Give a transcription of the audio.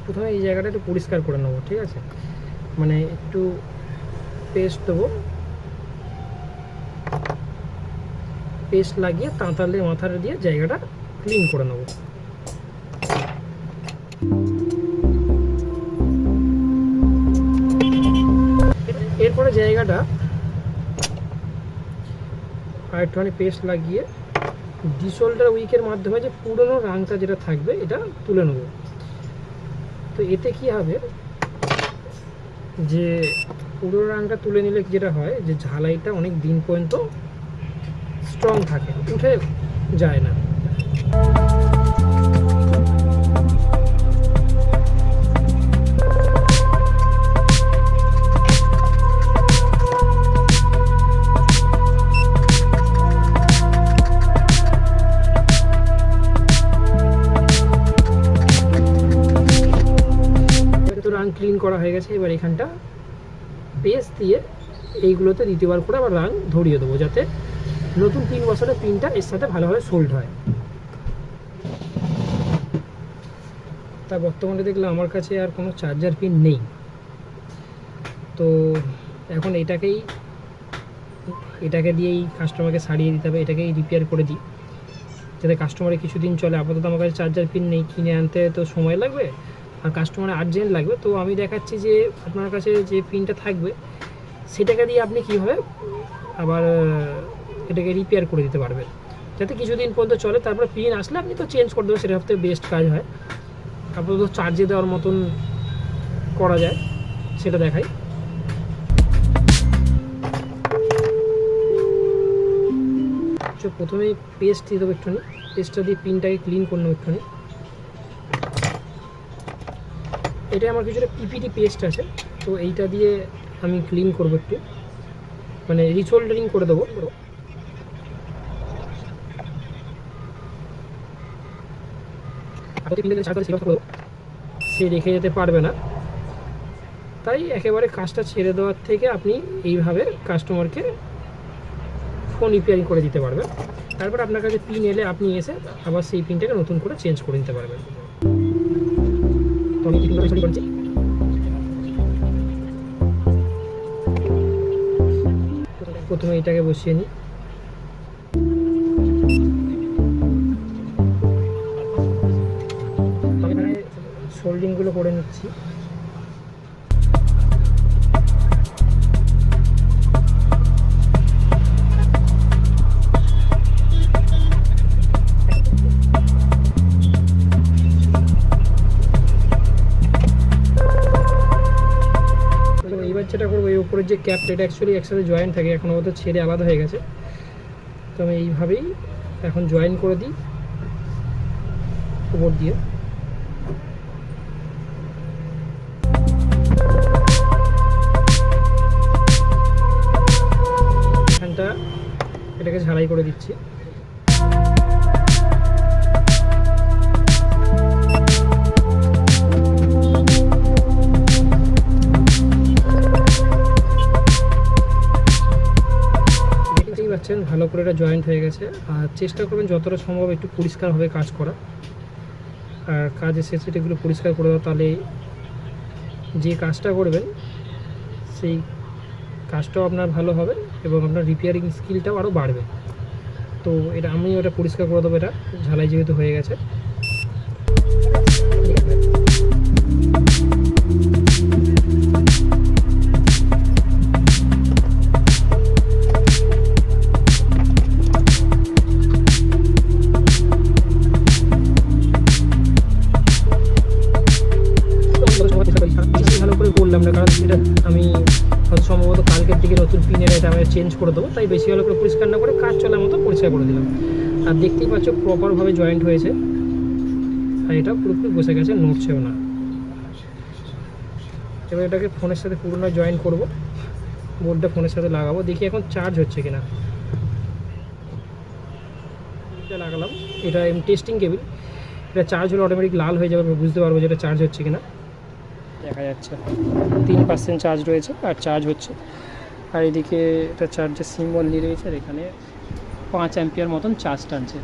প্রথমে এই জায়গাটা একটু পরিষ্কার করে নেবো, ঠিক আছে? মানে একটু পেস্ট দেবো, পেস্ট লাগিয়ে তাঁতালে মাথাটা দিয়ে জায়গাটা ক্লিন করে নেবো। এরপরে জায়গাটা আর একটুখানি পেস্ট লাগিয়ে ডিসোল্ডার উইকের মাধ্যমে যে পুরনো রাংটা যেটা থাকবে এটা তুলে নেব। তো এতে কি হবে যে পুরনো রাংটা তুলে নিলে যেটা হয় যে ঝালাইটা অনেক দিন পর্যন্ত স্ট্রং থাকে, উঠে যায় না। রাং ক্লিন করা হয়ে গেছে, এবার এখানটা পেস্ট দিয়ে এইগুলোতে দ্বিতীয়বার করে আবার রাং ধরিয়ে দেবো, যাতে নতুন পিন বসালে পিনটা এর সাথে ভালোভাবে সোল্ড হয়। তা বর্তমানে দেখলাম আমার কাছে আর কোনো চার্জার পিন নেই, তো এখন এটাকে দিয়েই কাস্টমারকে সারিয়ে দিতে হবে, এটাকেই রিপেয়ার করে দিই যাতে কাস্টমারের কিছুদিন চলে। আপাতত আমার কাছে চার্জার পিন নেই, কিনে আনতে তো সময় লাগবে আর কাস্টমারের আর্জেন্ট লাগবে। তো আমি দেখাচ্ছি যে আপনার কাছে যে পিনটা থাকবে সেটাকে দিয়ে আপনি কীভাবে আবার এটাকে রিপেয়ার করে দিতে পারবেন যাতে কিছুদিন পর্যন্ত চলে। তারপরে পিন আসলে আপনি তো চেঞ্জ করে দেবেন, সেটা সবথেকে বেস্ট কাজ হয়। আপাতত চার্জে দেওয়ার মতন করা যায় সেটা দেখাই। তো প্রথমেই পেস্ট দিয়ে দেবো একটুখানি, পেস্টটা দিয়ে পিনটাকে ক্লিন করে নেবো একটুখানি। এটা আমার কিছুটা পিপিটি পেস্ট আছে, তো এইটা দিয়ে আমি ক্লিন করবো একটু, মানে রিসোল্ডারিং করে দেবো। সে রেখে যেতে পারবে না, তাই একেবারে কাজটা ছেড়ে দেওয়ার থেকে আপনি এইভাবে কাস্টমারকে ফোন রিপেয়ারিং করে দিতে পারবেন। তারপর আপনার কাছে পিন এলে আপনি এসে আবার সেই পিনটাকে নতুন করে চেঞ্জ করে দিতে পারবেন। তো আমি পিনটা শুরু করছি। প্রথমে এটাকে বসিয়ে নিই, সোল্ডিংগুলো করে নিচ্ছি। এইবার যেটা করবো, এই উপরের যে ক্যাপটা এটা অ্যাকচুয়ালি একসাথে জয়েন্ট থাকে, এখন ওদের ছেড়ে আলাদা হয়ে গেছে। তো আমি এইভাবেই এখন জয়েন করে দিই উপর দিয়ে। এখানটা এটাকে ঝালাই করে দিচ্ছি। ভালো করে এটা জয়েন্ট হয়ে গেছে। আর চেষ্টা করবেন যতটা সম্ভব একটু পরিষ্কারভাবে কাজ করা, আর কাজের শেষে এগুলো পরিষ্কার করে দেওয়া, তাহলে যে কাজটা করবেন সেই কাজটাও আপনার ভালো হবে এবং আপনার রিপেয়ারিং স্কিলটাও আরও বাড়বে। তো এটা আমি ওটা পরিষ্কার করে দেবো, এটা ঝালাই যেহেতু হয়ে গেছে। ভালো করে করলাম না, কারণ এটা আমি হয়তো সম্ভবত কালকের দিকে নতুন পিনের এটা আমি চেঞ্জ করে দেবো, তাই বেশি ভালো করে পরিষ্কার না করে কাজ চলার মতো পরিষ্কার করে দিলাম। আর দেখতেই পাচ্ছ প্রপারভাবে জয়েন্ট হয়েছে, আর এটা পুরোপুরি বসে গেছে, নড়ছেও না। এবার এটাকে ফোনের সাথে পুরোনো জয়েন করব, বোর্ডটা ফোনের সাথে লাগাবো, দেখি এখন চার্জ হচ্ছে কিনা। এটা লাগালাম, এটা টেস্টিং কেবিল, এটা চার্জ হলে অটোমেটিক লাল হয়ে যাবে, বুঝতে পারবো যে এটা চার্জ হচ্ছে কিনা। দেখা যাচ্ছে 3% চার্জ রয়েছে আর চার্জ হচ্ছে। আর এদিকে এটা চার্জের সিম্বল নিয়ে রয়েছে, আর এখানে 5 অ্যাম্পিয়ার মতন চার্জ টানছে।